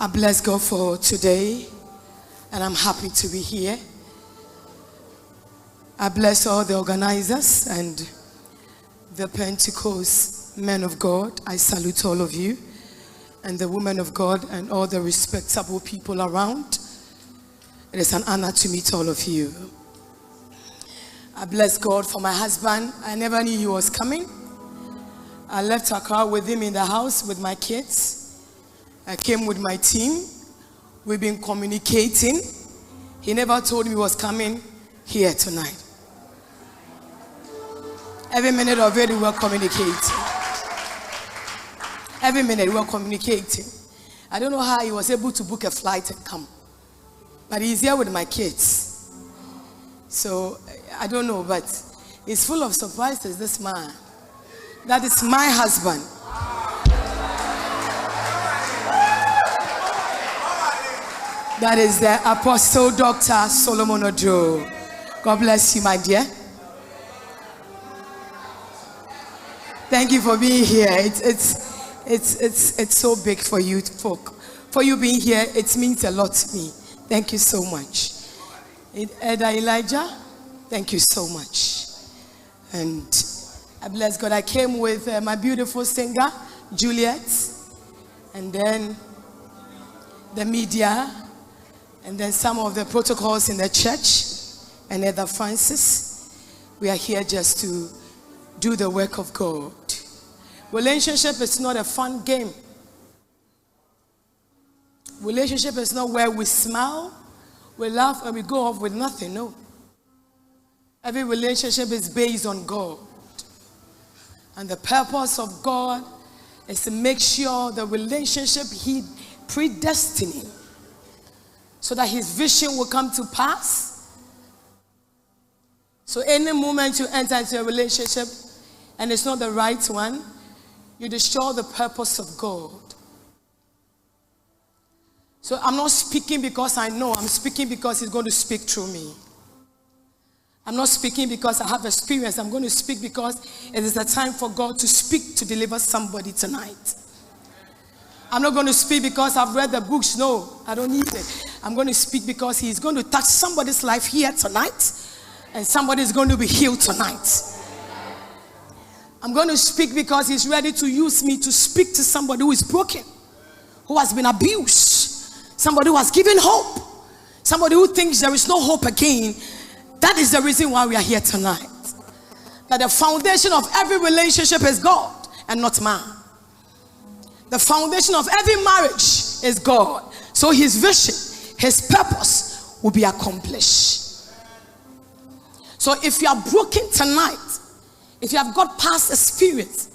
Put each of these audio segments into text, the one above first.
I bless God for today, and I'm happy to be here. I bless all the organizers and the Pentecost men of God. I salute all of you, and the women of God, and all the respectable people around. It is an honor to meet all of you. I bless God for my husband. I never knew he was coming. I left Accra with him in the house with my kids. I came with my team. We've been communicating. He never told me he was coming here tonight. Every minute of it, we were communicating. Every minute, we were communicating. I don't know how he was able to book a flight and come. But he's here with my kids. So, I don't know, but he's full of surprises, this man. That is my husband. That is the Apostle Dr. Solomon Oduro. God bless you, my dear. Thank you for being here. It's so big for you for you being here. It means a lot to me. Thank you so much. Elder Elijah, thank you so much. And I bless God. I came with my beautiful singer, Juliet, and then the media, and then some of the protocols in the church, and Elder Francis. We are here just to do the work of God. Relationship is not a fun game. Relationship is not where we smile, we laugh, and we go off with nothing. No. Every relationship is based on God. And the purpose of God is to make sure the relationship He predestined so that His vision will come to pass. So any moment you enter into a relationship and it's not the right one, you destroy the purpose of God. So I'm not speaking because I know. I'm speaking because He's going to speak through me. I'm not speaking because I have experience. I'm going to speak because it is a time for God to speak to deliver somebody tonight. I'm not going to speak because I've read the books. No, I don't need it. I'm going to speak because He's going to touch somebody's life here tonight, and somebody is going to be healed tonight. I'm going to speak because He's ready to use me to speak to somebody who is broken, who has been abused, somebody who has given hope, somebody who thinks there is no hope again. That is the reason why we are here tonight. That the foundation of every relationship is God and not man. The foundation of every marriage is God. So His vision, His purpose will be accomplished. So if you are broken tonight, if you have got past experience,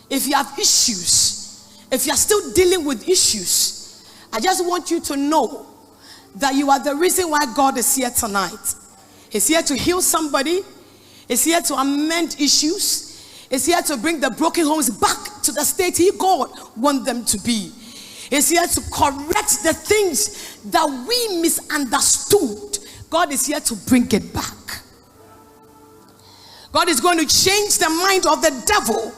if you have issues, if you are still dealing with issues, I just want you to know that you are the reason why God is here tonight. He's here to heal somebody. He's here to amend issues. He's here to bring the broken homes back to the state God wants them to be. He's here to correct the things that we misunderstood. God is here to bring it back. God is going to change the mind of the devil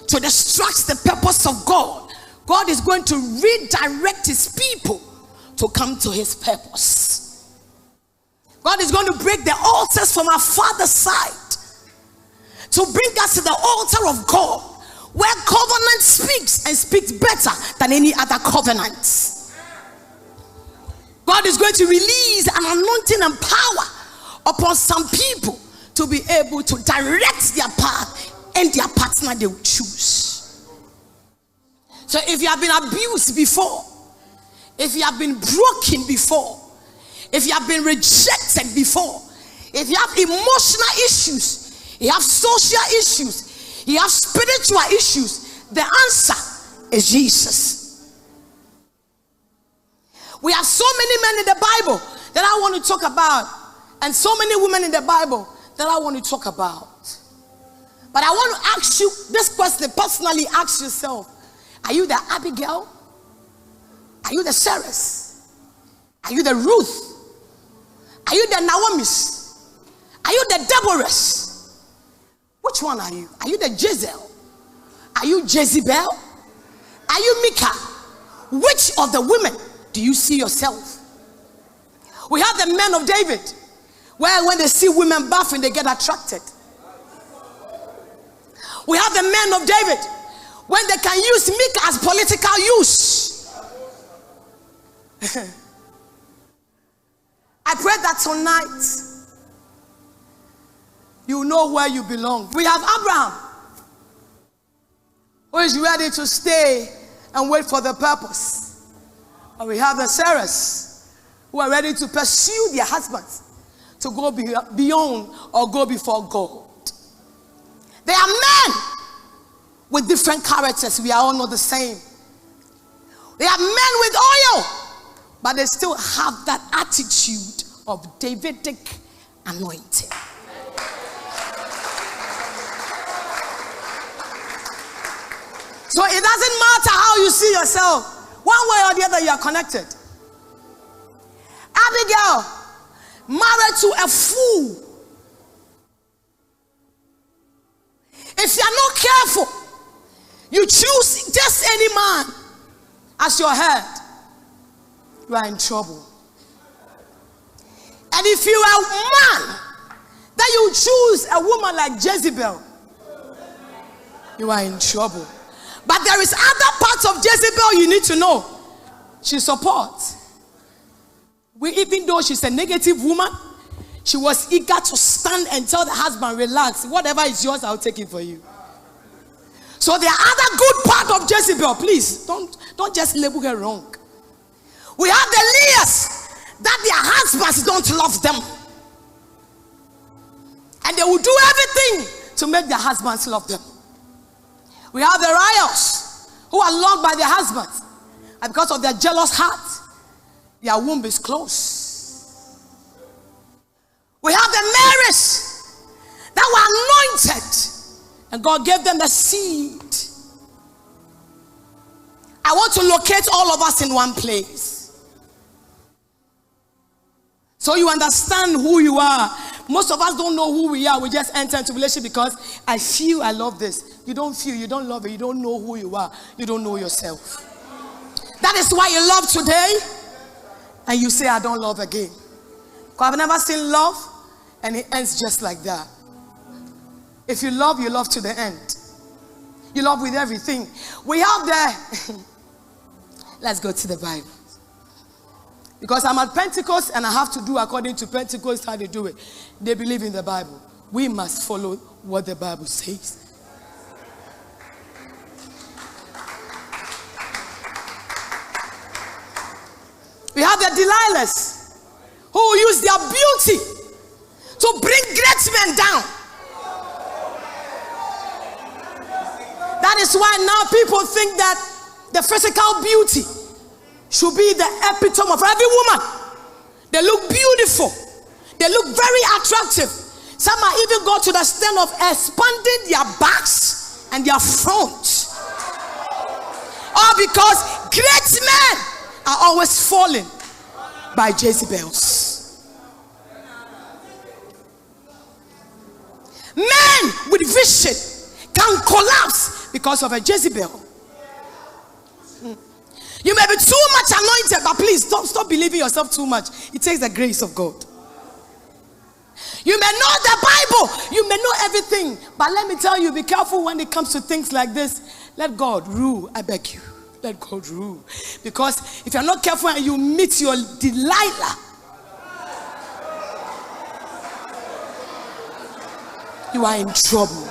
to distract the purpose of God. God is going to redirect His people to come to His purpose. God is going to break the altars from our Father's side to bring us to the altar of God, where covenant speaks and speaks better than any other covenant. God is going to release an anointing and power upon some people to be able to direct their path and their partner they will choose. So if you have been abused before, if you have been broken before, if you have been rejected before, if you have emotional issues, you have social issues, you have spiritual issues, the answer is Jesus. We have so many men in the Bible that I want to talk about, and so many women in the Bible that I want to talk about. But I want to ask you this question personally. Ask yourself, are you the Abigail? Are you the Sarahs? Are you the Ruth? Are you the Naomi's? Are you the Deborahs? Which one are you? Are you the Jezebel? Are you Jezebel? Are you Micah? which of the women do you see yourself? We have the men of David, where when they see women bathing, they get attracted. We have the men of David, when they can use milk as political use. I pray that tonight you know where you belong. We have Abraham, who is ready to stay and wait for the purpose. And we have the Sarahs, who are ready to pursue their husbands to go beyond or go before God. They are men with different characters. We are all not the same. They are men with oil, but they still have that attitude of Davidic anointing. So it doesn't matter how you see yourself. One way or the other, you are connected. Abigail, married to a fool. If you are not careful, you choose just any man as your head, you are in trouble. And if you are a man, then you choose a woman like Jezebel, you are in trouble. But there is other parts of Jezebel you need to know. She supports. Even though she's a negative woman, she was eager to stand and tell the husband, relax, whatever is yours, I'll take it for you. So there are other good parts of Jezebel. Please, don't just label her wrong. We have the Leahs that their husbands don't love them. And they will do everything to make their husbands love them. We have the Riots who are loved by their husbands. And because of their jealous heart, their womb is closed. We have the Marys that were anointed, and God gave them the seed. I want to locate all of us in one place, so you understand who you are. Most of us don't know who we are. We just enter into relationship because I feel I love this. You don't feel, you don't love it, you don't know who you are, you don't know yourself. That is why you love today and you say, I don't love again. Because I've never seen love and it ends just like that. If you love to the end. You love with everything. We have the let's go to the Bible. Because I'm at Pentecost and I have to do according to Pentecost how they do it. They believe in the Bible. We must follow what the Bible says. We have the Delilahs who use their beauty to bring great men down. That is why now people think that the physical beauty should be the epitome of every woman. They look beautiful. They look very attractive. Some might even go to the extent of expanding their backs and their fronts. All because great men are always falling by Jezebels. Men with vision can collapse because of a Jezebel. You may be too much anointed, but please stop believing yourself too much. It takes the grace of God. You may know the Bible, you may know everything, but let me tell you, be careful when it comes to things like this. Let God rule, I beg you. Let God rule. Because if you're not careful and you meet your Delilah, you are in trouble.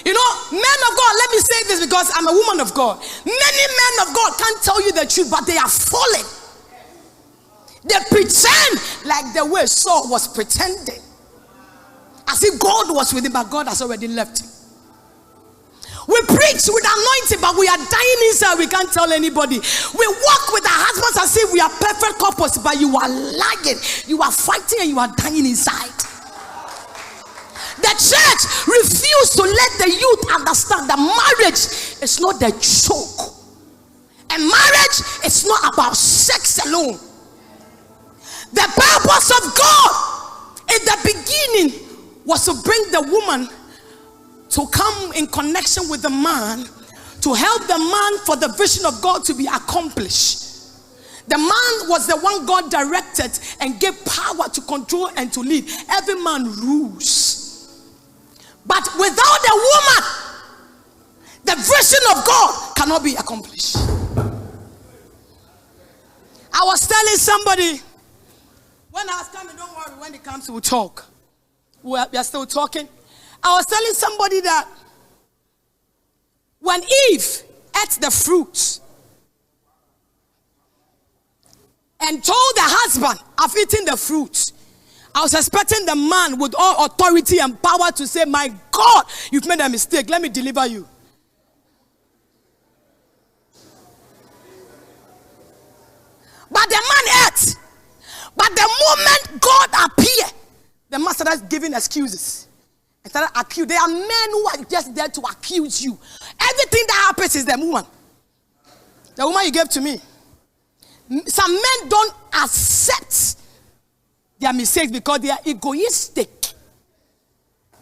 You know, men of God, let me say this because I'm a woman of God. Many men of God can't tell you the truth, but they are falling. They pretend like the way Saul was pretending. As if God was with him, but God has already left him. We preach with anointing, but we are dying inside. We can't tell anybody. We walk with our husbands as if we are perfect couples, but you are lying. You are fighting and you are dying inside. The church refused to let the youth understand that marriage is not the joke. And marriage is not about sex alone. The purpose of God in the beginning was to bring the woman to come in connection with the man, to help the man for the vision of God to be accomplished. The man was the one God directed and gave power to control and to lead. Every man rules. But without the woman, the vision of God cannot be accomplished. I was telling somebody, when I was coming, don't worry, when it comes, we'll talk. We are still talking. I was telling somebody that when Eve ate the fruit and told the husband, I've eaten the fruit, I was expecting the man with all authority and power to say, my God, you've made a mistake. Let me deliver you. But the man ate. But the moment God appeared, the man started giving excuses. And started accusing. There are men who are just there to accuse you. Everything that happens is the woman. The woman you gave to me. Some men don't accept their mistakes because they are egoistic.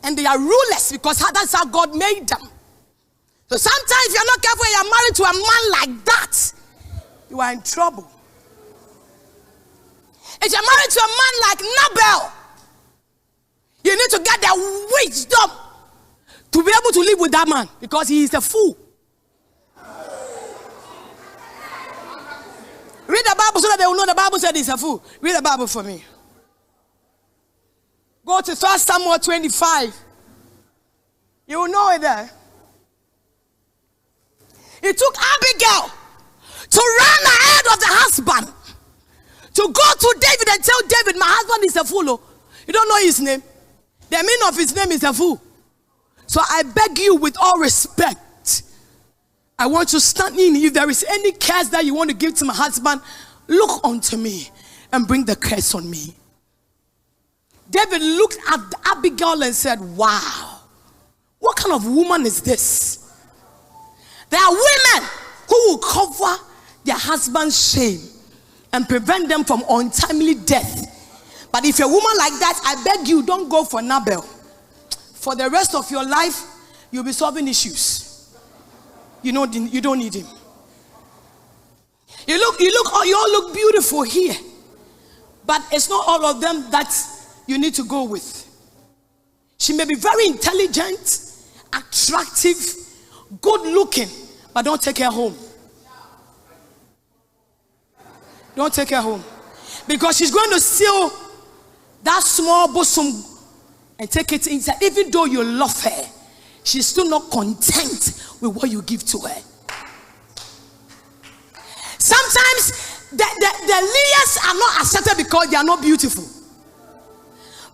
And they are rulers because that's how God made them. So sometimes if you're not careful and you're married to a man like that, you are in trouble. If you're married to a man like Nabal, you need to get the wisdom to be able to live with that man because he is a fool. Read the Bible so that they will know the Bible said he's a fool. Read the Bible for me. Go to 1 Samuel 25. You will know it there. It took Abigail to run ahead of the husband to go to David and tell David, my husband is a fool. You don't know his name. The meaning of his name is a fool. So I beg you with all respect, I want to stand in. If there is any curse that you want to give to my husband, look unto me and bring the curse on me. David looked at Abigail and said, wow, what kind of woman is this? There are women who will cover their husband's shame and prevent them from untimely death. But if you're a woman like that, I beg you, don't go for Nabal. For the rest of your life, you'll be solving issues. You don't need him. You all look beautiful here. But it's not all of them that you need to go with. She may be very intelligent, attractive, good looking, but don't take her home. Don't take her home. Because she's going to steal that small bosom and take it inside. Even though you love her, she's still not content with what you give to her. Sometimes the leaders are not accepted because they are not beautiful.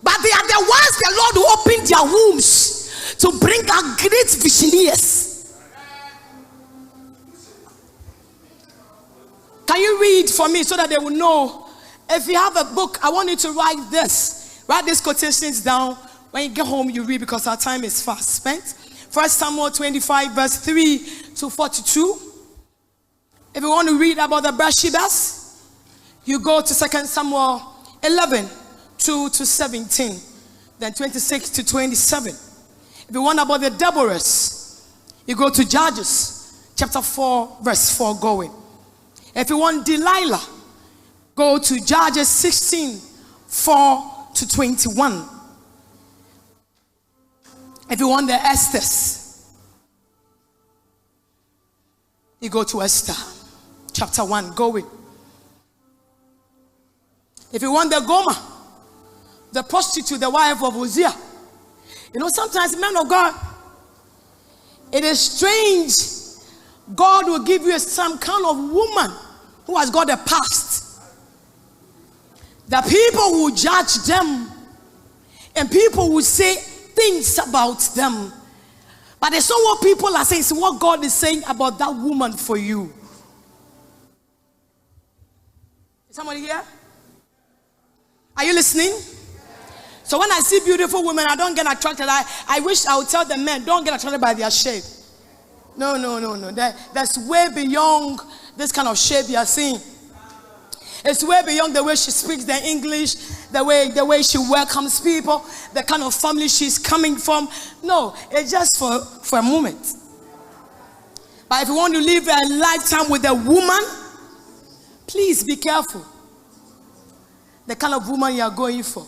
But they are the ones the Lord who opened their wombs to bring out great visionaries. Can you read for me so that they will know? If you have a book, I want you to write this. Write these quotations down. When you get home, you read because our time is fast spent. 1 Samuel 25 verse 3 to 42. If you want to read about the Bathshebas, you go to 2 Samuel 11, 2 to 17. Then 26 to 27. If you want about the Deborahs, you go to Judges chapter 4 verse 4 going. If you want Delilah, go to Judges 16, 4 to 21. If you want the Esthers, you go to Esther, chapter 1, going. If you want the Gomer, the prostitute, the wife of Hosea. You know, sometimes, men of God, it is strange. God will give you some kind of woman who has got a past. The people will judge them and people will say things about them. But it's not what people are saying, it's what God is saying about that woman for you. Is somebody here? Are you listening? So when I see beautiful women, I don't get attracted. I wish I would tell the men, don't get attracted by their shape. No. That's way beyond this kind of shape you are seeing. It's way beyond the way she speaks the English, the way she welcomes people, the kind of family she's coming from. No, it's just for a moment. But if you want to live a lifetime with a woman, please be careful. The kind of woman you are going for.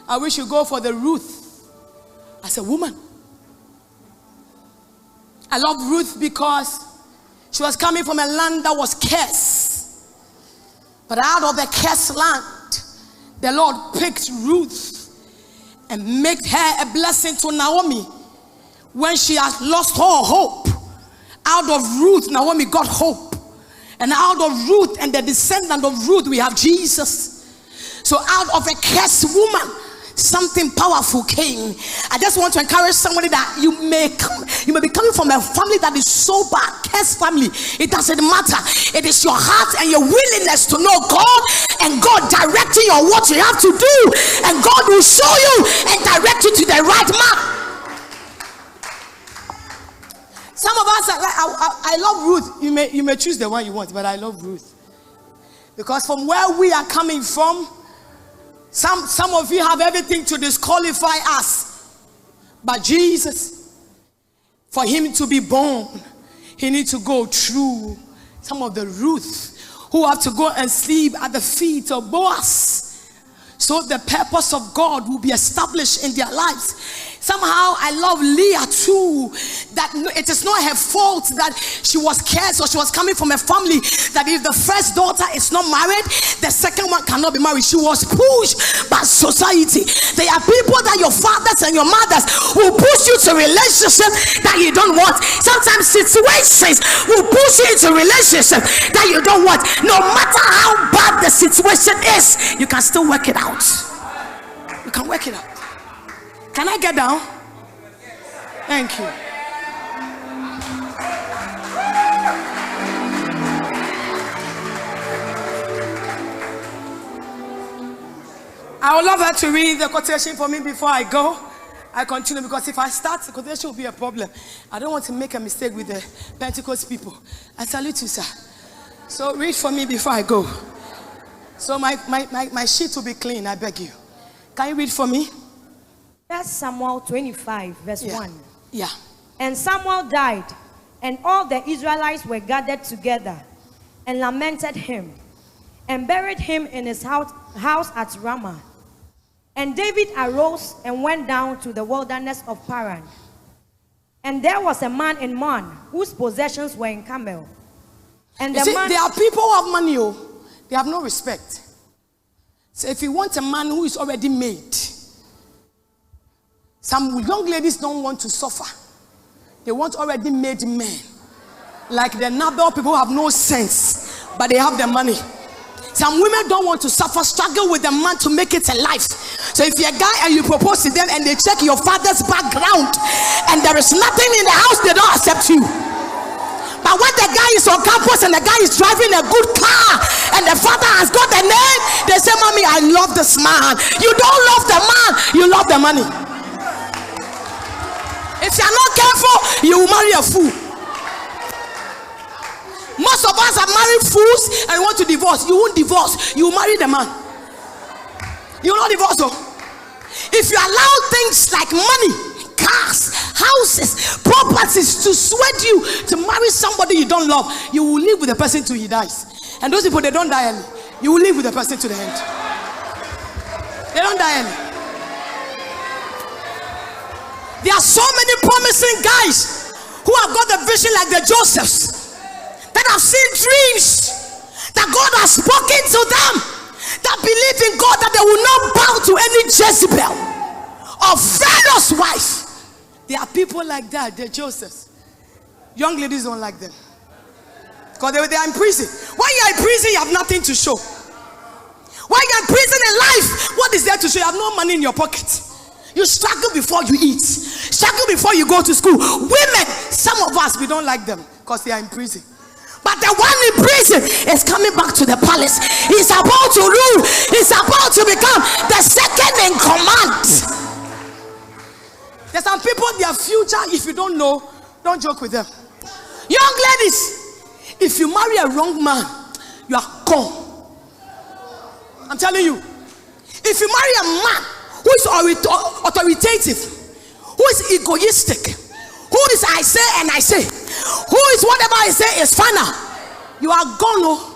I wish you go for the Ruth as a woman. I love Ruth because she was coming from a land that was cursed. But out of the cursed land, the Lord picked Ruth and made her a blessing to Naomi. When she had lost all hope, out of Ruth, Naomi got hope. And out of Ruth and the descendant of Ruth, we have Jesus. So out of a cursed woman, something powerful came. I just want to encourage somebody that you may be coming from a family that is so bad, cursed family. It doesn't matter. It is your heart and your willingness to know God, and God directing you on what you have to do, and God will show you and direct you to the right man. Some of us are like, I love Ruth. You may choose the one you want, but I love Ruth because from where we are coming from, some of you have everything to disqualify us. But Jesus, for him to be born, he needs to go through some of the Ruth who have to go and sleep at the feet of Boaz, so the purpose of God will be established in their lives. Somehow I love Leah too, that it is not her fault that she was cursed or she was coming from a family that if the first daughter is not married, the second one cannot be married. She was pushed by society. There are people that your fathers and your mothers will push you to relationships that you don't want. Sometimes situations will push you into relationships that you don't want. No matter how bad the situation is, you can still work it out. You can work it out. Can I get down? Thank you. I would love her to read the quotation for me before I go. I continue because if I start, the quotation will be a problem. I don't want to make a mistake with the Pentecost people. I salute you, sir. So read for me before I go. So my sheet will be clean, I beg you. Can you read for me? That's Samuel 25, verse 1. Yeah. And Samuel died, and all the Israelites were gathered together and lamented him, and buried him in his house at Ramah. And David arose and went down to the wilderness of Paran. And there was a man in Man whose possessions were in Carmel. And there are people who have money, they have no respect. So if you want a man who is already made, some young ladies don't want to suffer. They want already made men. Like the Nabal people who have no sense, but they have the money. Some women don't want to suffer, struggle with a man to make it a life. So if you're a guy and you propose to them and they check your father's background and there is nothing in the house, they don't accept you. But when the guy is on campus and the guy is driving a good car and the father has got the name, they say, "Mommy, I love this man." You don't love the man, you love the money. If you are not careful, you will marry a fool. Most of us are married fools and want to divorce. You won't divorce. You will marry the man. You will not divorce though. If you allow things like money, cars, houses, properties to sway you to marry somebody you don't love, you will live with the person till he dies. And those people, they don't die early. You will live with the person to the end. They don't die early. There are so many promising guys who have got the vision like the Josephs, that have seen dreams, that God has spoken to them, that believe in God, that they will not bow to any Jezebel or Pharaoh's wife. There are people like that, the Josephs. Young ladies don't like them because they are in prison. When you are in prison, you have nothing to show. When you are in prison in life, what is there to show? You have no money in your pocket. You struggle before you eat, struggle before you go to school. Women, some of us, we don't like them because they are in prison. But the one in prison is coming back to the palace. He's about to rule. He's about to become the second in command. There's some people, their future, if you don't know, don't joke with them. Young ladies, if you marry a wrong man, you are gone. I'm telling you. If you marry a man who is authoritative, who is egoistic, who is I say and I say, Who is whatever I say is final. You are gone. Oh.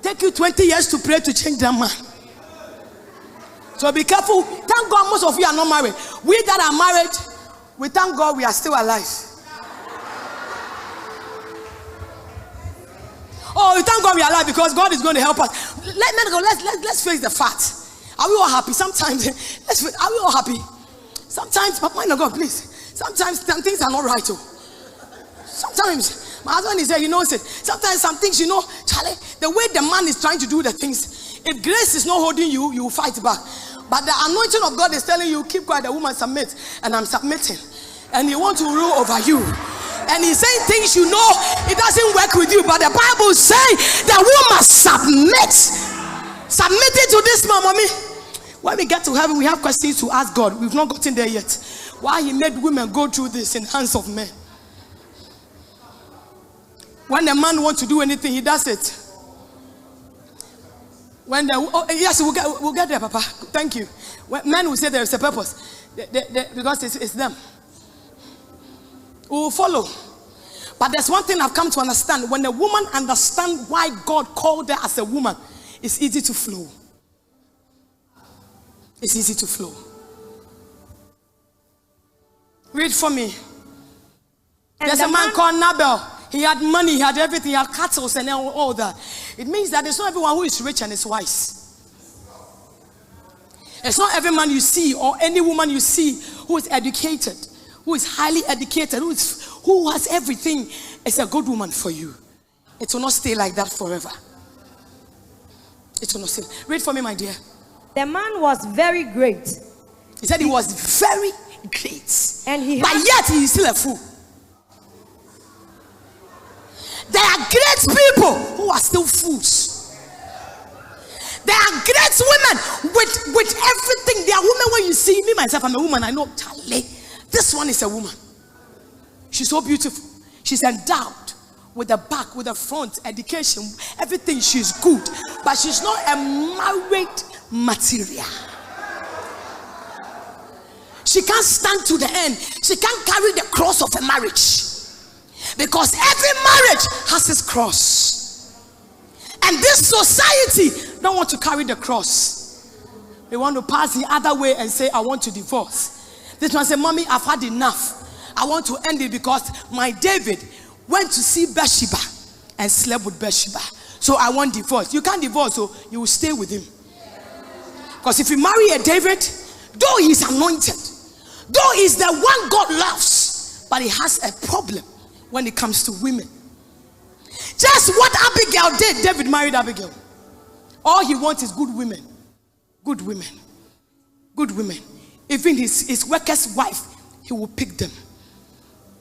Take you 20 years to pray to change that man. So be careful. Thank God most of you are not married. We that are married, we thank God we are still alive. Oh, we thank God we are alive because God is going to help us. Let's face the fact. Are we all happy? Sometimes, are we all happy? Sometimes, but mind of God, please. Sometimes some things are not right. Oh. Sometimes, my husband is there, you know, sometimes some things, you know, Charlie, the way the man is trying to do the things, if grace is not holding you, you will fight back. But the anointing of God is telling you, keep quiet, the woman submit, and I'm submitting. And he wants to rule over you. And he's saying things you know it doesn't work with you, but the Bible says that we must submit. Submit it to this man, mommy. When we get to heaven, we have questions to ask God. We've not gotten there yet. Why he made women go through this in the hands of men? When a man wants to do anything, he does it. When yes, we'll get there, Papa. Thank you. When men will say there is a purpose, because it's them. We will follow. But there's one thing I've come to understand. When a woman understands why God called her as a woman, it's easy to flow. It's easy to flow. Read for me. And there's a man called Nabal. He had money, he had everything, he had cattle and all that. It means that it's not everyone who is rich and is wise. It's not every man you see or any woman you see who is educated, who is highly educated, who has everything. It's a good woman for you. It will not stay like that forever. It will not stay. Read for me, my dear. The man was very great. He said he was very great. But yet he is still a fool. There are great people who are still fools. There are great women with everything. There are women when you see me, myself, I'm a woman. I know, Charlie, this one is a woman. She's so beautiful. She's endowed with the back, with the front, education, everything. She's good. But she's not a married material. She can't stand to the end. She can't carry the cross of a marriage. Because every marriage has its cross. And this society don't want to carry the cross. They want to pass the other way and say, I want to divorce. This one say, Mommy, I've had enough. I want to end it because my David went to see Bathsheba and slept with Bathsheba. So I want divorce. You can't divorce, so you will stay with him. Because if you marry a David, though he's anointed, though he's the one God loves, but he has a problem when it comes to women. Just what Abigail did, David married Abigail. All he wants is good women. Good women. Good women. Even his worker's wife, he will pick them.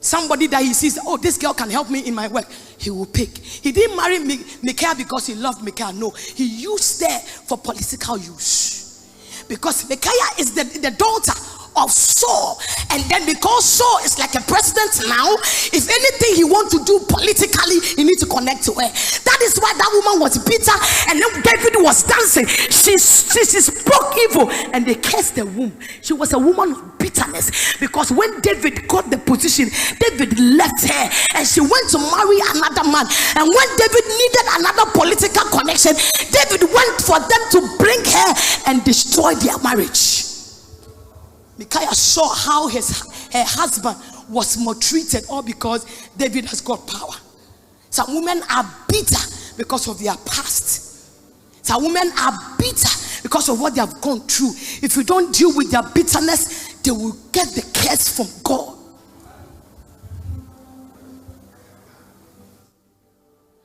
Somebody that he sees, oh, this girl can help me in my work, he will pick. He didn't marry Michal because he loved Michal. No, he used her for political use. Because Michal is the daughter of Saul, and then because Saul is like a president now, if anything he wants to do politically, he needs to connect to her. That is why that woman was bitter, and then David was dancing. She spoke evil, and they cursed the womb. She was a woman of bitterness, because when David got the position, David left her, and she went to marry another man. And when David needed another political connection, David went for them to bring her and destroy their marriage. Micaiah saw how her husband was maltreated, all because David has got power. Some women are bitter because of their past. Some women are bitter because of what they have gone through. If you don't deal with their bitterness, they will get the curse from God.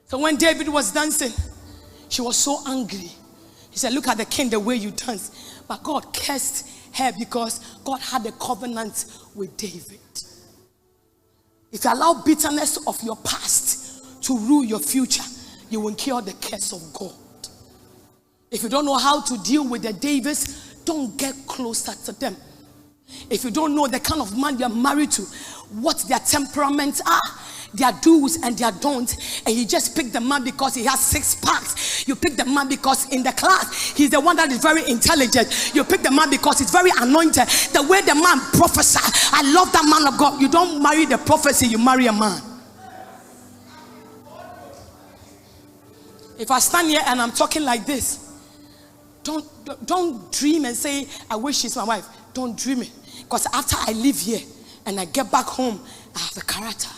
So when David was dancing, she was so angry. He said, look at the king, the way you dance. But God cursed her because God had a covenant with David. If you allow bitterness of your past to rule your future, you will incur the curse of God. If you don't know how to deal with the Davids, don't get closer to them. If you don't know the kind of man you are married to, what their temperaments are, their do's and their don'ts, and you just pick the man because he has 6 packs. You pick the man because in the class he's the one that is very intelligent. You pick the man because he's very anointed. The way the man prophesies, I love that man of God. You don't marry the prophecy, you marry a man. If I stand here and I'm talking like this, don't dream and say, I wish she's my wife. Don't dream it. Because after I leave here and I get back home, I have the character.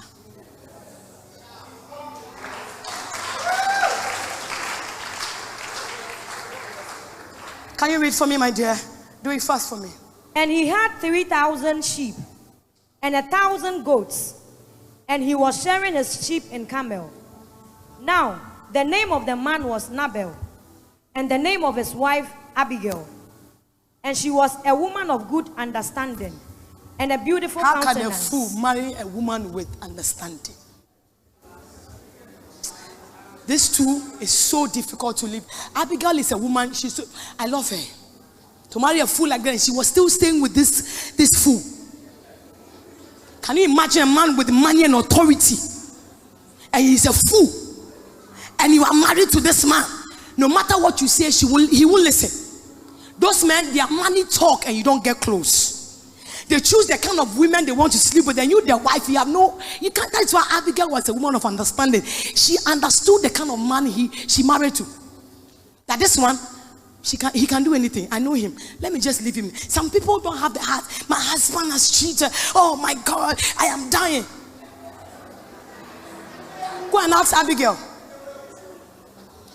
Can you read for me, my dear? Do it fast for me. And he had 3,000 sheep and 1,000 goats, and he was sharing his sheep in Carmel. Now, the name of the man was Nabal, and the name of his wife Abigail. And she was a woman of good understanding and a beautiful countenance. How can a fool marry a woman with understanding? This too is so difficult to live. Abigail is a woman, I love her. To marry a fool like that, she was still staying with this fool. Can you imagine a man with money and authority, and he's a fool, and you are married to this man? No matter what you say, he will listen. Those men, their money talk, and you don't get close. They choose the kind of women they want to sleep with, and you, their wife, you can't. That's why Abigail was a woman of understanding. She understood the kind of man she married to. That this one, he can do anything. I know him. Let me just leave him. Some people don't have the heart. My husband has cheated. Oh my God, I am dying. Go and ask Abigail.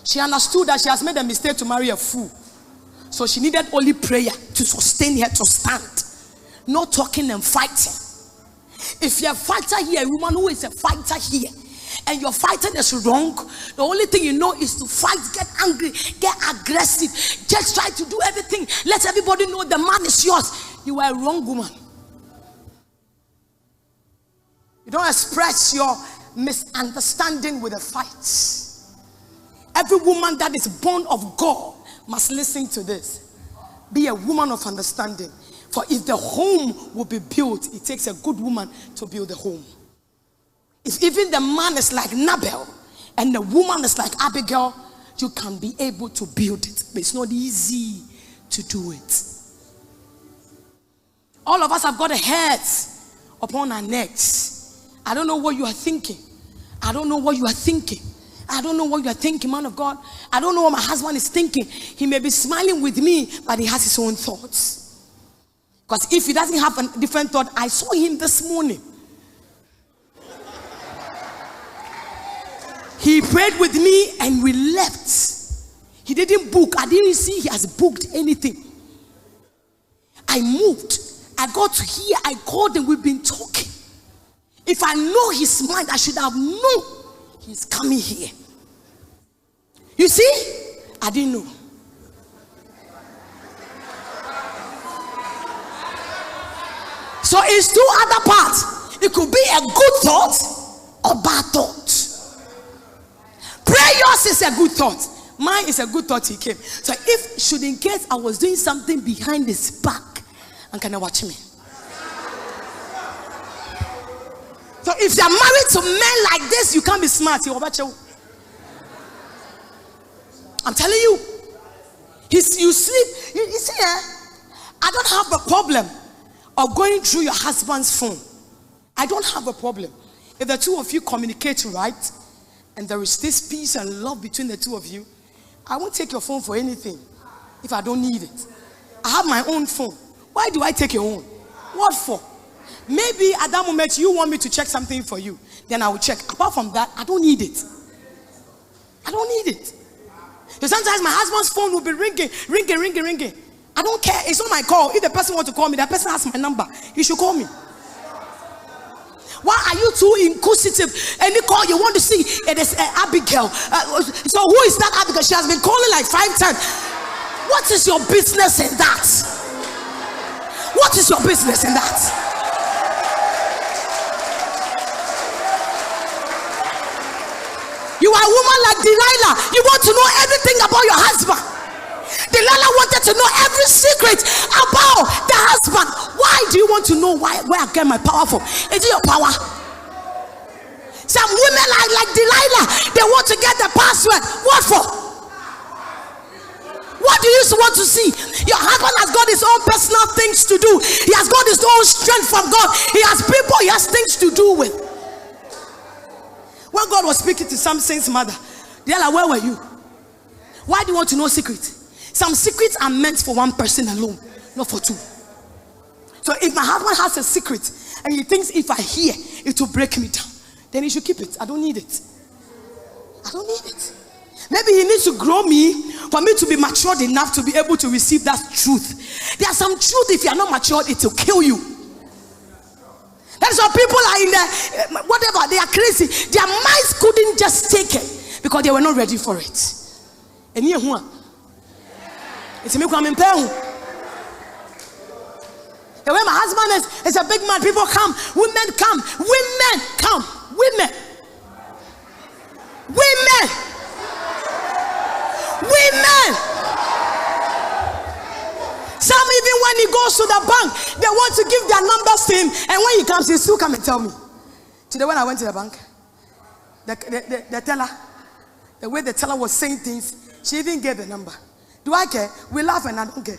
She understood that she has made a mistake to marry a fool. So she needed only prayer to sustain her to stand. Not talking and fighting. If you're a fighter here, a woman who is a fighter here, and your fighting is wrong, the only thing you know is to fight, get angry, get aggressive, just try to do everything. Let everybody know the man is yours. You are a wrong woman. You don't express your misunderstanding with a fight. Every woman that is born of God must listen to this. Be a woman of understanding. For if the home will be built, it takes a good woman to build a home. If even the man is like Nabal and the woman is like Abigail, you can be able to build it. But it's not easy to do it. All of us have got a head upon our necks. I don't know what you are thinking. I don't know what you are thinking. I don't know what you are thinking, man of God. I don't know what my husband is thinking. He may be smiling with me, but he has his own thoughts. Because if he doesn't have a different thought, I saw him this morning. He prayed with me and we left. He didn't book. I didn't see he has booked anything. I moved. I got to here. I called him. We've been talking. If I know his mind, I should have known he's coming here. You see? I didn't know. So it's two other parts. It could be a good thought or bad thought. Pray yours is a good thought. Mine is a good thought. He came. So if should in case I was doing something behind his back, and can I watch me? So if you're married to men like this, you can't be smart. I'm telling you. You sleep. You see, I don't have a problem of going through your husband's phone. I don't have a problem. If the two of you communicate right, and there is this peace and love between the two of you, I won't take your phone for anything if I don't need it. I have my own phone. Why do I take your own? What for? Maybe at that moment you want me to check something for you. Then I will check. Apart from that, I don't need it. I don't need it. So sometimes my husband's phone will be ringing. I don't care. It's not my call. If the person wants to call me, that person has my number. You should call me. Why are you too inquisitive? Any call you want to see, it is Abigail. So who is that Abigail? She has been calling like 5 times. What is your business in that? What is your business in that? You are a woman like Delilah. You want to know everything about your husband. Delilah wanted to know every secret about the husband. Why do you want to know where I get my power from? Is it your power? Some women are like Delilah. They want to get the password. What for? What do you want to see? Your husband has got his own personal things to do. He has got his own strength from God. He has people he has things to do with. When God was speaking to Samson's mother, Delilah, where were you? Why do you want to know secrets? Some secrets are meant for one person alone, not for two. So if my husband has a secret and he thinks if I hear, it will break me down, then he should keep it. I don't need it. I don't need it. Maybe he needs to grow me for me to be matured enough to be able to receive that truth. There are some truth, if you are not matured, it will kill you. That's why people are in the, whatever, they are crazy. Their minds couldn't just take it because they were not ready for it. And here, it's me coming down. The way my husband is a big man, people come, women come, women come, women. Some even when he goes to the bank, they want to give their numbers to him, and when he comes, he still come and tell me. Today when I went to the bank, the teller, the way the teller was saying things, she even gave the number. Do I care? We laugh and I don't care.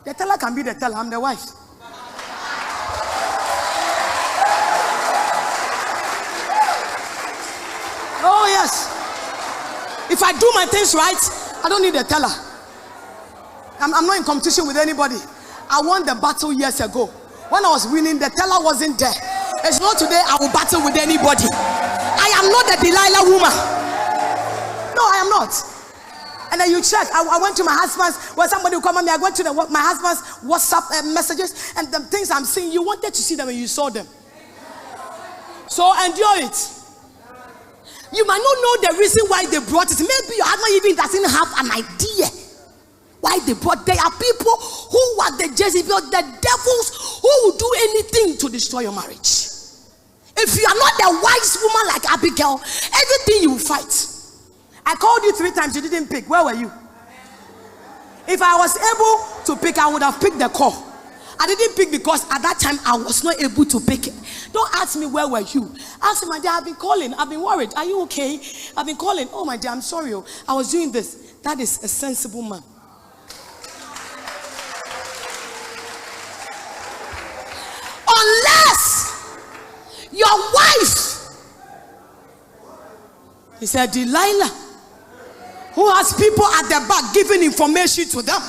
The teller can be the teller, I'm the wife. Oh yes. If I do my things right, I don't need a teller. I'm not in competition with anybody. I won the battle years ago. When I was winning, the teller wasn't there. It's not today I will battle with anybody. I am not the Delilah woman. No, I am not. And then you check. I went to my husband's, when somebody would come at me, I went to my husband's WhatsApp messages, and the things I'm seeing, you wanted to see them when you saw them. So endure it. You might not know the reason why they brought it. Maybe your husband even doesn't have an idea why they brought. There are people who are the Jezebel, the devils who will do anything to destroy your marriage. If you are not a wise woman like Abigail, everything you will fight. I called you 3 times, you didn't pick. Where were you? If I was able to pick, I would have picked the call. I didn't pick because at that time I was not able to pick it. Don't ask me where were you. Ask me, my dear, I've been calling. I've been worried. Are you okay? I've been calling. Oh my dear, I'm sorry. I was doing this. That is a sensible man. Unless your wife, he said, Delilah, who has people at the back giving information to them.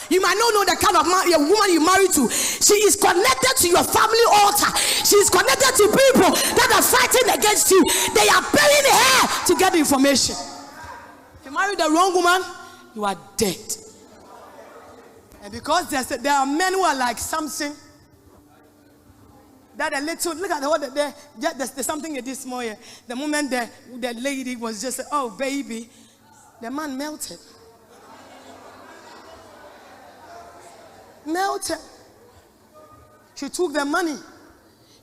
You might not know the kind of woman you married to. She is connected to your family altar. She is connected to people that are fighting against you. They are paying her to get the information. If you marry the wrong woman, you are dead. And because there are men who are like Samson, that a little, look at there's something in this small here. The moment the lady was just, oh baby, the man melted. Melted. She took the money.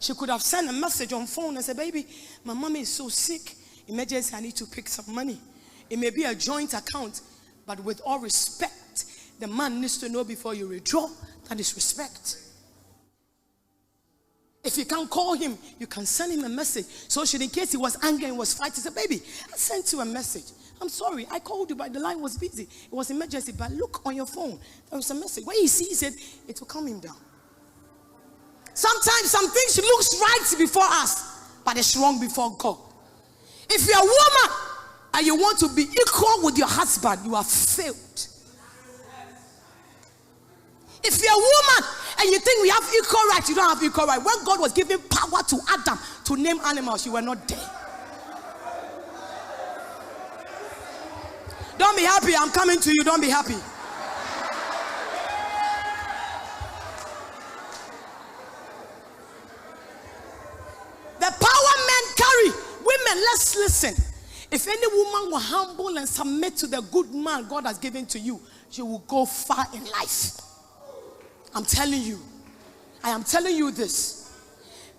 She could have sent a message on phone and said, baby, my mommy is so sick. Emergency, I need to pick some money. It may be a joint account, but with all respect, the man needs to know before you withdraw. That is respect. If you can't call him, you can send him a message. So in case he was angry and was fighting, say, baby, I sent you a message. I'm sorry, I called you, but the line was busy. It was emergency, but look on your phone. There was a message. When he sees it, it will calm him down. Sometimes some things looks right before us, but it's wrong before God. If you're a woman and you want to be equal with your husband, you have failed. If you're a woman and you think we have equal rights, you don't have equal rights. When God was giving power to Adam to name animals, you were not there. Don't be happy, I'm coming to you, don't be happy. The power men carry, women, let's listen. If any woman will humble and submit to the good man God has given to you, you will go far in life. I'm telling you. I am telling you this.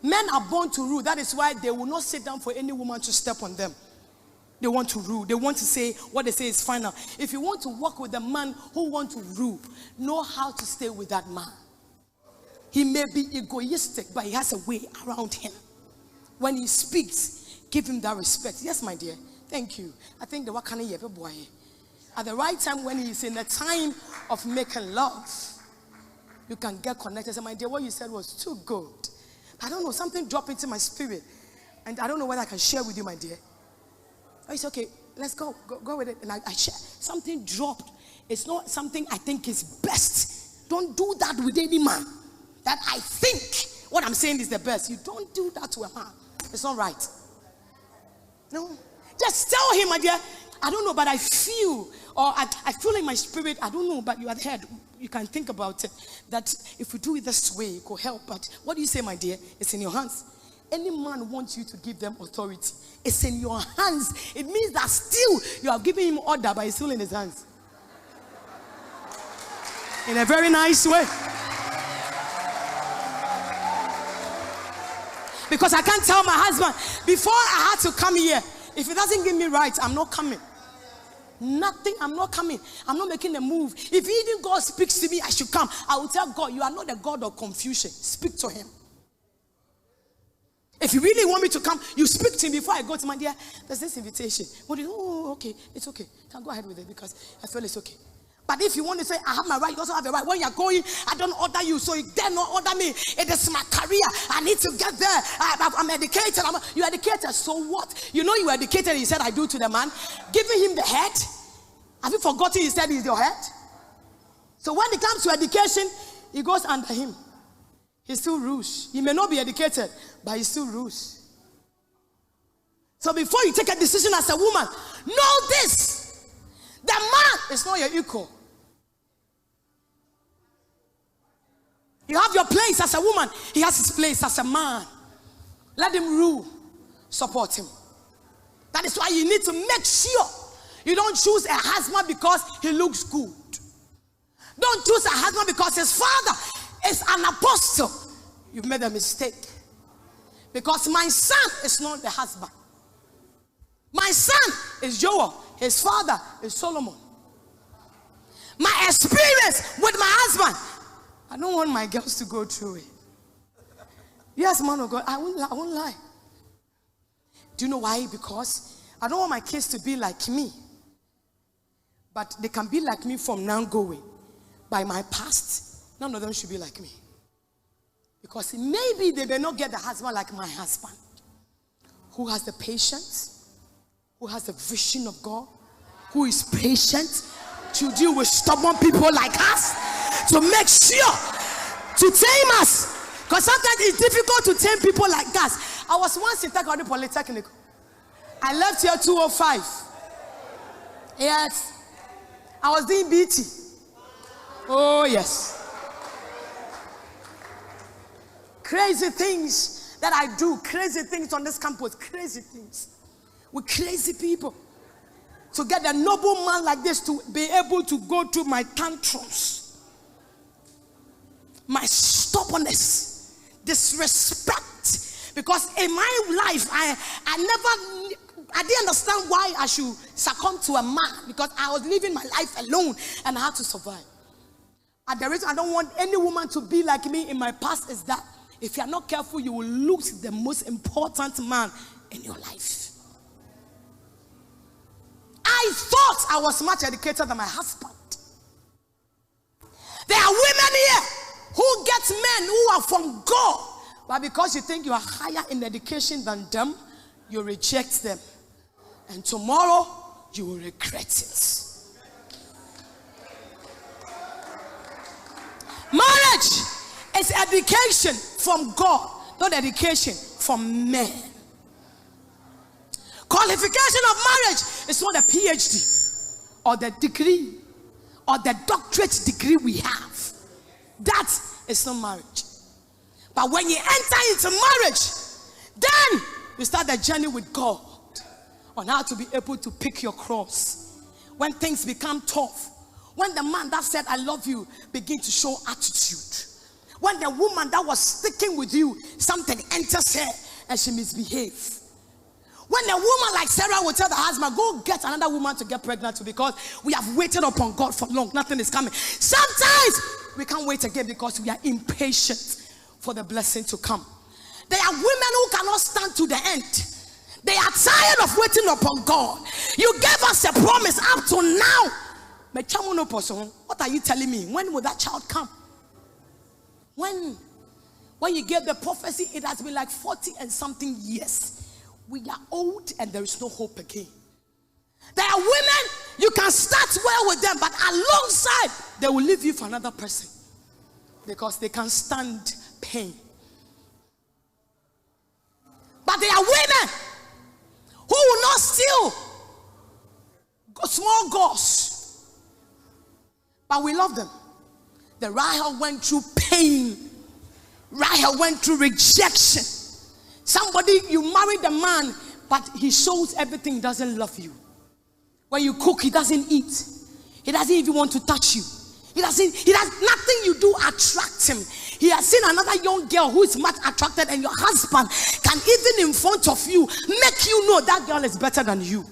Men are born to rule. That is why they will not sit down for any woman to step on them. They want to rule. They want to say what they say is final. If you want to work with a man who wants to rule, know how to stay with that man. He may be egoistic, but he has a way around him. When he speaks, give him that respect. Yes, my dear. Thank you. I think the wakana yebe boy. At the right time, when he's in the time of making love, you can get connected. So, my dear, what you said was too good. I don't know, something dropped into my spirit. And I don't know whether I can share with you, my dear. Oh, it's okay. let's go with it. And I share. Something dropped. It's not something I think is best. Don't do that with any man. That I think what I'm saying is the best. You don't do that to a man. It's not right. No. Just tell him, my dear, I don't know, but I feel, or I feel in my spirit, I don't know, but you are the head. You can think about it. That if we do it this way, it could help. But what do you say, my dear? It's in your hands. Any man wants you to give them authority. It's in your hands. It means that still you are giving him order, but it's still in his hands. In a very nice way. Because I can't tell my husband, before I had to come here, if he doesn't give me right, I'm not coming. Nothing, I'm not coming. I'm not making a move. If even God speaks to me, I should come. I will tell God, you are not the God of confusion. Speak to him. If you really want me to come, you speak to him before I go to my dear. There's this invitation. Oh, okay, it's okay. Can go ahead with it because I feel it's okay. But if you want to say, I have my right, you also have a right. When you're going, I don't order you, so you dare not order me. It is my career. I need to get there. I'm educated. You're educated, so what? You know you are educated, he said, I do to the man. Giving him the head. Have you forgotten he said he's your head? So when it comes to education, he goes under him. He still rules. He may not be educated, but he still rules. So before you take a decision as a woman, know this. The man is not your equal. You have your place as a woman. He has his place as a man. Let him rule. Support him. That is why you need to make sure you don't choose a husband because he looks good. Don't choose a husband because his father is an apostle. You've made a mistake. Because my son is not the husband. My son is Joel. His father is Solomon. My experience with my husband, I don't want my girls to go through it. Yes, man of God, I won't lie. Do you know why? Because I don't want my kids to be like me. But they can be like me from now going. By my past, none of them should be like me. Because maybe they may not get the husband like my husband. Who has the patience, who has the vision of God, who is patient to deal with stubborn people like us, to make sure to tame us. Because sometimes it's difficult to tame people like us. I was once in Takawadi Polytechnic. I left here 205. Yes. I was doing BT. Oh, yes. Crazy things that I do. Crazy things on this campus. Crazy things. With crazy people. To get a noble man like this to be able to go through my tantrums. My stubbornness. Disrespect. Because in my life, I didn't understand why I should succumb to a man. Because I was living my life alone and I had to survive. And the reason I don't want any woman to be like me in my past is that if you are not careful, you will lose the most important man in your life. I thought I was much educated than my husband. There are women here who get men who are from God. But because you think you are higher in education than them, you reject them. And tomorrow, you will regret it. Marriage is education from God, not education from men. Qualification of marriage is not a PhD or the degree or the doctorate degree we have. That is not marriage. But when you enter into marriage, then you start the journey with God on how to be able to pick your cross. When things become tough, when the man that said I love you begin to show attitude, when the woman that was sticking with you, something enters her and she misbehaves. When a woman like Sarah will tell the husband, go get another woman to get pregnant to, because we have waited upon God for long, nothing is coming. Sometimes we can't wait again because we are impatient for the blessing to come. There are women who cannot stand to the end. They are tired of waiting upon God. You gave us a promise up to now. What are you telling me? When will that child come? When you gave the prophecy, it has been like 40 and something years. We are old and there is no hope again. There are women, you can start well with them, but alongside, they will leave you for another person because they can't stand pain. But there are women who will not steal small gods, but we love them. The Rahel went through pain. Rahel went through rejection. Somebody, you married a man, but he shows everything, doesn't love you. When you cook, he doesn't eat. He doesn't even want to touch you. He does nothing you do attract him. He has seen another young girl who is much attracted, and your husband can even in front of you make you know that girl is better than you.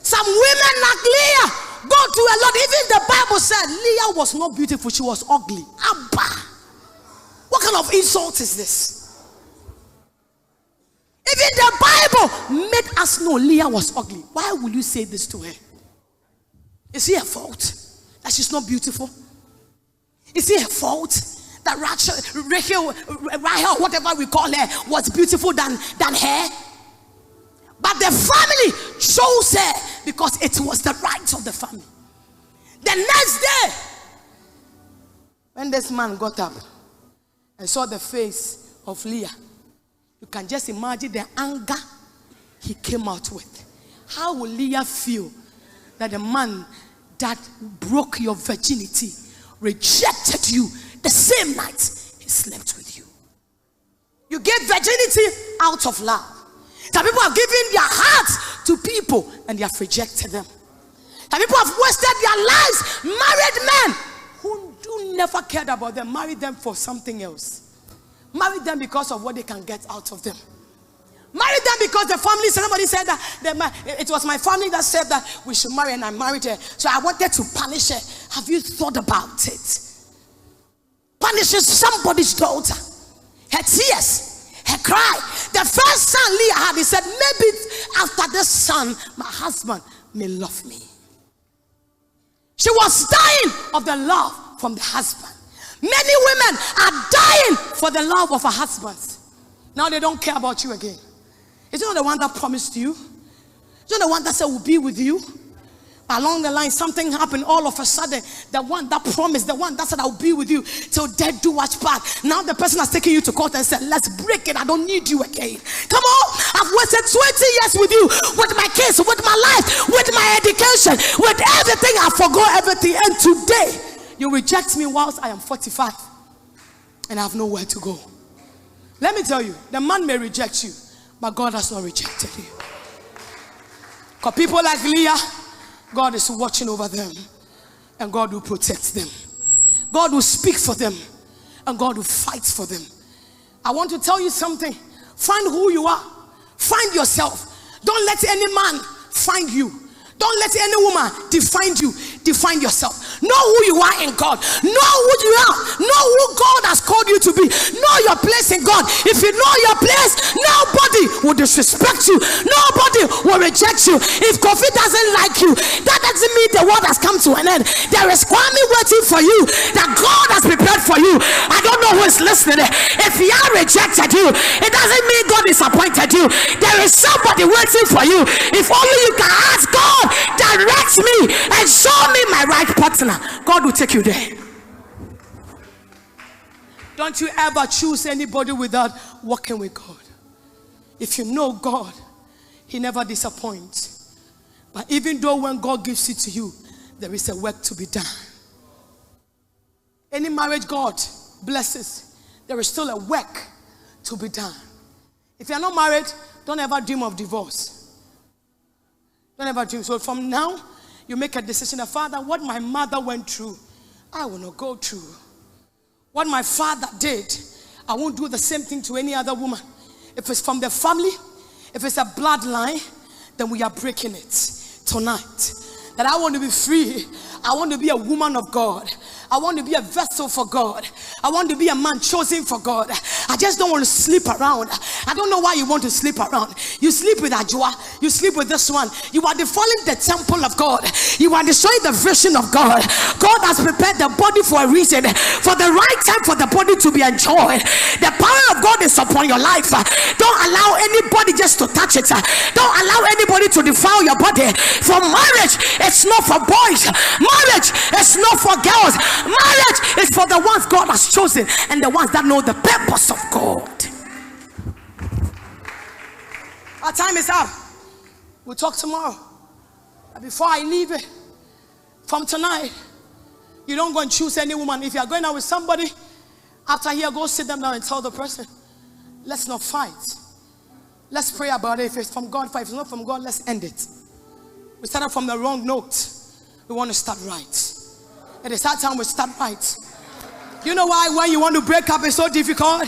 Some women like Leah go through a lot. Even the Bible said Leah was not beautiful, she was ugly. Abba. What kind of insult is this? Even the Bible made us know Leah was ugly. Why will you say this to her? Is it her fault that she's not beautiful? Is it her fault that Rahel, whatever we call her, was beautiful than her? But the family chose her because it was the right of the family. The next day, when this man got up and saw the face of Leah, you can just imagine the anger he came out with. How will Leah feel that the man that broke your virginity rejected you the same night he slept with you? You gave virginity out of love. Some people have given their hearts to people and they have rejected them. Some people have wasted their lives. Married men who do never cared about them, married them for something else. Married them because of what they can get out of them. Married them because the family, somebody said that it was my family that said that we should marry, and I married her. So I wanted to punish her. Have you thought about it? Punishes somebody's daughter. Her tears, her cry. The first son Leah had, he said, maybe after this son, my husband may love me. She was dying of the love from the husband. Many women are dying for the love of a husband. Now they don't care about you again. It's not the one that promised you. It's not the one that said will be with you. Along the line, something happened. All of a sudden, the one that promised, the one that said I'll be with you till death do us part. Now the person has taken you to court and said, let's break it. I don't need you again. Come on, I've wasted 20 years with you, with my kids, with my life, with my education, with everything. I forgot everything. And today, you reject me whilst I am 45 and I have nowhere to go. Let me tell you, the man may reject you, but God has not rejected you. Because people like Leah, God is watching over them, and God will protect them. God will speak for them, and God will fight for them. I want to tell you something. Find who you are. Find yourself. Don't let any man find you. Don't let any woman define you. Define yourself. Know who you are in God. Know who you are. Know who God has called you to be. Know your place in God. If you know your place, nobody will disrespect you. Nobody will reject you. If Kofi doesn't like you, that doesn't mean the world has come to an end. There is Kwame waiting for you that God has prepared for you. I don't know who is listening. If he has rejected you, it doesn't mean God disappointed you. There is somebody waiting for you. If only you can ask God, direct me and show me my right partner, God will take you there. Don't you ever choose anybody without walking with God. If you know God, he never disappoints. But even though when God gives it to you, there is a work to be done. Any marriage God blesses, there is still a work to be done. If you are not married, don't ever dream of divorce. Don't ever dream. So from now, you make a decision that, Father, what my mother went through, I will not go through. What my father did, I won't do the same thing to any other woman. If it's from the family, if it's a bloodline, then we are breaking it tonight. That I want to be free. I want to be a woman of God. I want to be a vessel for God. I want to be a man chosen for God. I just don't want to sleep around. I don't know why you want to sleep around. You sleep with Ajua. You sleep with this one. You are defiling the temple of God. You are destroying the vision of God. God has prepared the body for a reason, for the right time for the body to be enjoyed. The power of God is upon your life. Don't allow anybody just to touch it. Don't allow anybody to defile your body. For marriage, it's not for boys. Marriage is not for girls. Marriage is for the ones God has chosen and the ones that know the purpose of God. Our time is up. We'll talk tomorrow. But before I leave it, from tonight, you don't go and choose any woman. If you are going out with somebody, after here, go sit them down and tell the person, let's not fight. Let's pray about it. If it's from God, if it's not from God, let's end it. We started from the wrong note. We want to start right. It is that time we start right. You know why when you want to break up it's so difficult?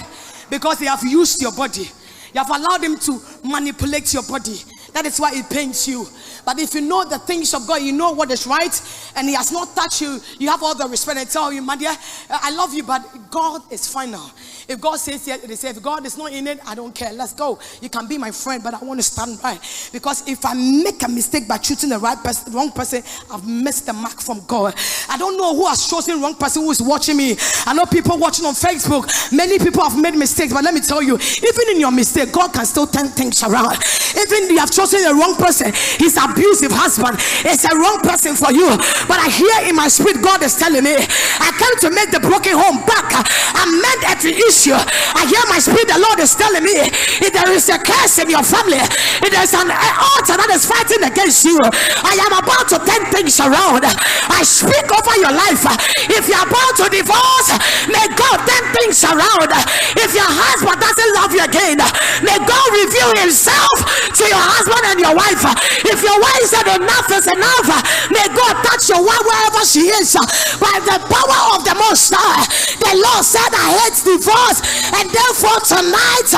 Because they have used your body. You have allowed them to manipulate your body. That is why it pains you. But if you know the things of God, you know what is right, and He has not touched you, you have all the respect and tell you, my dear, I love you, but God is final. If God says yes, they say, if God is not in it, I don't care. Let's go. You can be my friend, but I want to stand right. Because if I make a mistake by choosing the wrong person, I've missed the mark from God. I don't know who has chosen wrong person who is watching me. I know people watching on Facebook. Many people have made mistakes, but let me tell you, even in your mistake, God can still turn things around. Even you have chosen the wrong person, his abusive husband is a wrong person for you. But I hear in my spirit, God is telling me, I came to make the broken home back. I mend every issue. I hear my spirit, the Lord is telling me, if there is a curse in your family, if there's an altar that is fighting against you, I am about to turn things around. I speak over your life. If you're about to divorce, may God turn things around. If your husband doesn't love you again, may God reveal Himself to your husband and your wife. If your wife said enough is enough, may God touch your wife wherever she is. By the power of the Most High, the Lord said, I hate divorce, and therefore tonight,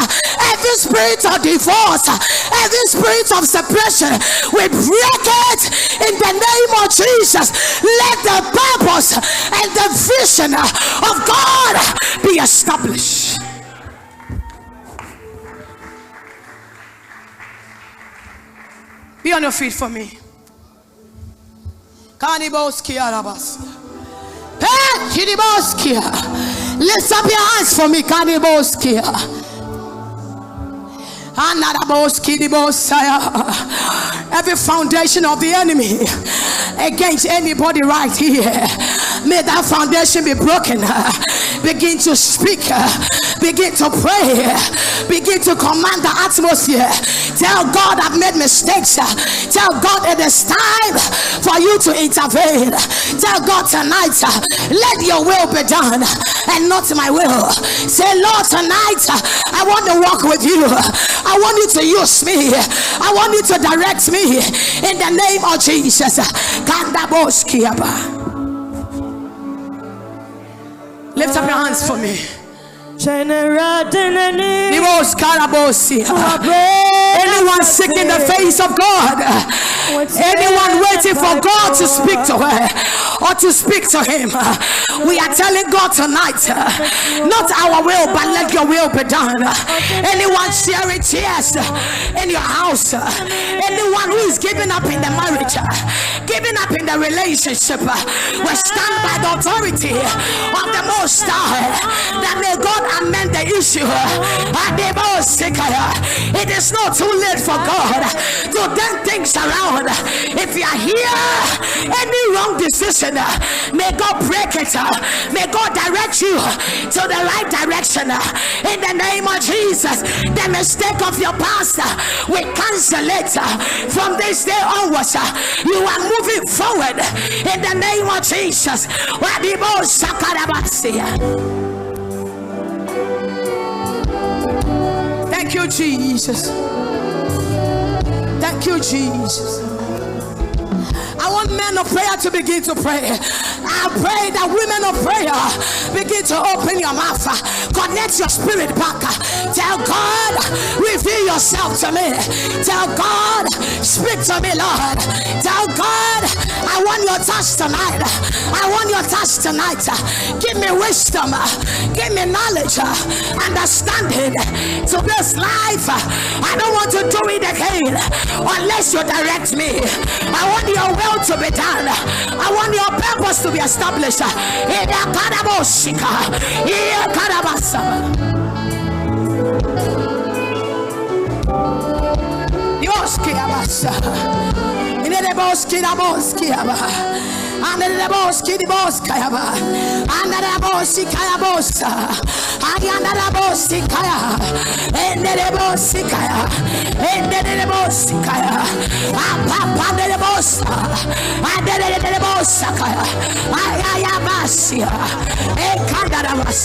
every spirit of divorce, every spirit of separation, we break it in the name of Jesus. Let the purpose and the vision of God be established. Be on your feet for me. Lift up your hands for me. Every foundation of the enemy against anybody right here, may that foundation be broken. Begin to speak, begin to pray, begin to command the atmosphere. Tell God I've made mistakes. Tell God it is time for you to intervene. Tell God tonight, let your will be done and not my will. Say, Lord, tonight I want to walk with you. I want you to use me. I want you to direct me in the name of Jesus. Lift up your hands for me. Anyone seeking the face of God, anyone waiting for God to speak to her or to speak to him, we are telling God tonight, not our will, but let your will be done. Anyone sharing tears in your house, anyone who is giving up in the marriage, giving up in the relationship, we stand by the authority of the Most High that may God amend the issue. It is not too late for God to turn things around. If you are here, any wrong decision, may God break it. May God direct you to the right direction. In the name of Jesus, the mistake of your past, we cancel it. From this day onwards, you are moving forward. In the name of Jesus. Thank you, Jesus. Thank you, Jesus. I want men of prayer to begin to pray. I pray that women of prayer begin to open your mouth. Connect your spirit back. Tell God, reveal yourself to me. Tell God, speak to me, Lord. Tell God, I want your touch tonight. I want your touch tonight. Give me wisdom. Give me knowledge. Understanding to this life. I don't want to do it again unless you direct me. I want your will to be done. I want your purpose to be established. Under the boski, the boskayaba, under the bosi kayabosa, under the bosi kaya, and the bosi kaya, and the bosi kaya, under the bosa, under the bosa kaya, ayabasia, a kandarabas.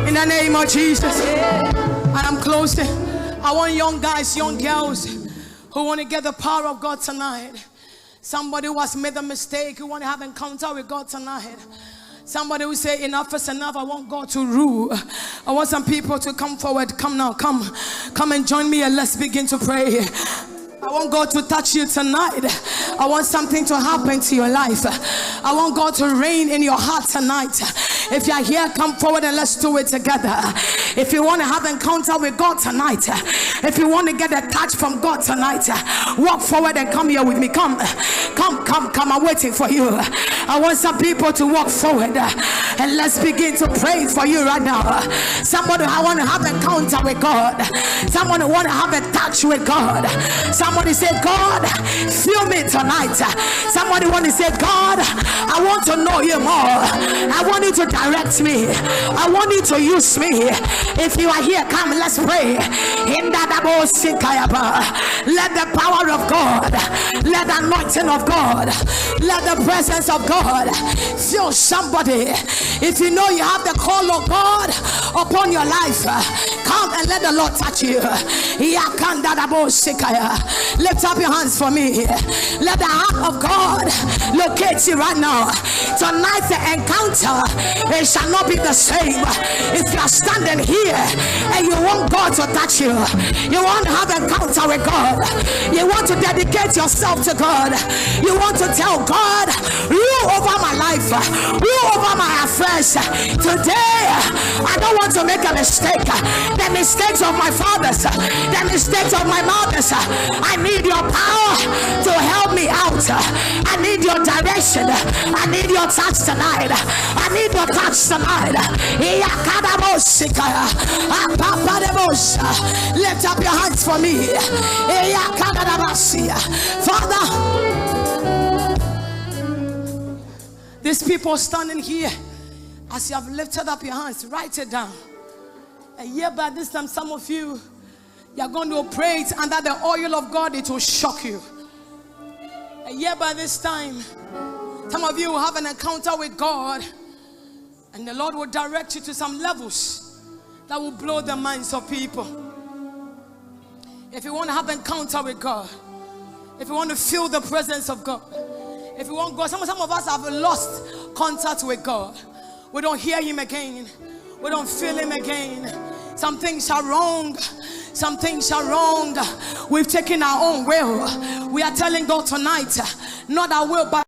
In the name of Jesus, and I'm closing. I want young guys, young girls who want to get the power of God tonight. Somebody who has made a mistake, who want to have an encounter with God tonight. Somebody who say enough is enough. I want God to rule. I want some people to come forward. Come now, come and join me and let's begin to pray. I want God to touch you tonight. I want something to happen to your life. I want God to reign in your heart tonight. If you are here, come forward and let's do it together. If you want to have an encounter with God tonight, if you want to get a touch from God tonight, walk forward and come here with me. Come. I'm waiting for you. I want some people to walk forward and let's begin to pray for you right now. Somebody I want to have an encounter with God. Someone who want to have a touch with God. Somebody say, God, fill me tonight. Somebody want to say, God, I want to know you more. I want you to direct me. I want you to use me. If you are here, come, let's pray. Let the power of God, let the anointing of God, let the presence of God fill somebody. If you know you have the call of God upon your life, come and let the Lord touch you. Lift up your hands for me. Let the heart of God locate you right now. Tonight the encounter, it shall not be the same. If you are standing here and you want God to touch you, you want to have an encounter with God, you want to dedicate yourself to God, you want to tell God, rule over my life, rule over my affairs. Today I don't want to make a mistake. The mistakes of my fathers, the mistakes of my mothers, I need your power to help me out. I need your direction. I need your touch tonight. I need your touch tonight. Lift up your hands for me. Father, these people standing here, as you have lifted up your hands, write it down. And yeah, by this time, some of you, you're going to pray it under the oil of God. It will shock you. And yeah, by this time, some of you will have an encounter with God, and the Lord will direct you to some levels that will blow the minds of people. If you want to have an encounter with God, if you want to feel the presence of God, if you want God, some of us have lost contact with God. We don't hear Him again. We don't feel Him again. Some things are wrong. Some things are wrong. We've taken our own will. We are telling God tonight, not our will, but